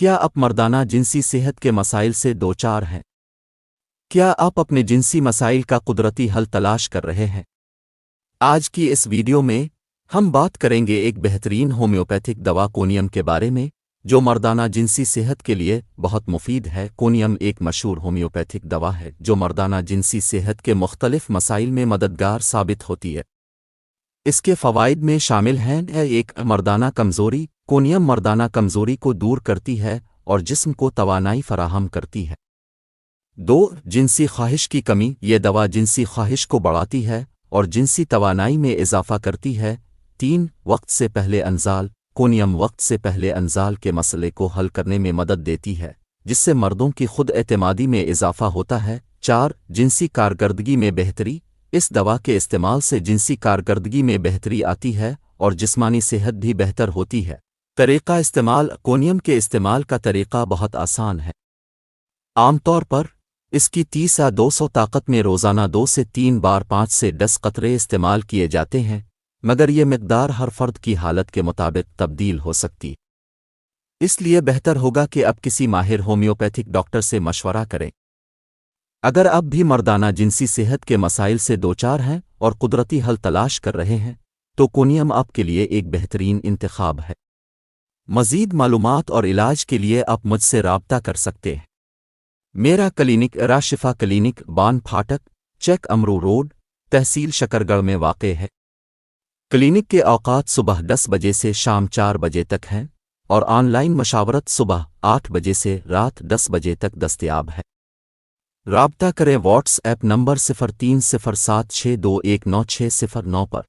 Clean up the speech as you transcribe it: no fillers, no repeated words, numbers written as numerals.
کیا آپ مردانہ جنسی صحت کے مسائل سے دوچار ہیں؟ کیا آپ اپنے جنسی مسائل کا قدرتی حل تلاش کر رہے ہیں؟ آج کی اس ویڈیو میں ہم بات کریں گے ایک بہترین ہومیوپیتھک دوا کونیم کے بارے میں جو مردانہ جنسی صحت کے لیے بہت مفید ہے۔ کونیم ایک مشہور ہومیوپیتھک دوا ہے جو مردانہ جنسی صحت کے مختلف مسائل میں مددگار ثابت ہوتی ہے۔ اس کے فوائد میں شامل ہیں: ایک مردانہ کمزوری۔ کونیم مردانہ کمزوری کو دور کرتی ہے اور جسم کو توانائی فراہم کرتی ہے۔ 2 جنسی خواہش کی کمی۔ یہ دوا جنسی خواہش کو بڑھاتی ہے اور جنسی توانائی میں اضافہ کرتی ہے۔ 3 وقت سے پہلے انزال۔ کونیم وقت سے پہلے انزال کے مسئلے کو حل کرنے میں مدد دیتی ہے جس سے مردوں کی خود اعتمادی میں اضافہ ہوتا ہے۔ 4 جنسی کارکردگی میں بہتری۔ اس دوا کے استعمال سے جنسی کارکردگی میں بہتری آتی ہے اور جسمانی صحت بھی بہتر ہوتی ہے۔ طریقہ استعمال۔ کونیم کے استعمال کا طریقہ بہت آسان ہے۔ عام طور پر اس کی 30 سے 200 طاقت میں روزانہ 2 سے 3 بار 5 سے 10 قطرے استعمال کیے جاتے ہیں، مگر یہ مقدار ہر فرد کی حالت کے مطابق تبدیل ہو سکتی، اس لیے بہتر ہوگا کہ اب کسی ماہر ہومیوپیتھک ڈاکٹر سے مشورہ کریں۔ اگر آپ بھی مردانہ جنسی صحت کے مسائل سے دوچار ہیں اور قدرتی حل تلاش کر رہے ہیں تو کونیم آپ کے لیے ایک بہترین انتخاب ہے۔ مزید معلومات اور علاج کے لیے آپ مجھ سے رابطہ کر سکتے ہیں۔ میرا کلینک راشفا کلینک، بان پھاٹک، چیک امرو روڈ، تحصیل شکرگڑھ میں واقع ہے۔ کلینک کے اوقات صبح 10 بجے سے شام 4 بجے تک ہیں اور آن لائن مشاورت صبح 8 بجے سے رات 10 بجے تک دستیاب ہے۔ رابطہ کریں واٹس ایپ نمبر 030762196009 پر۔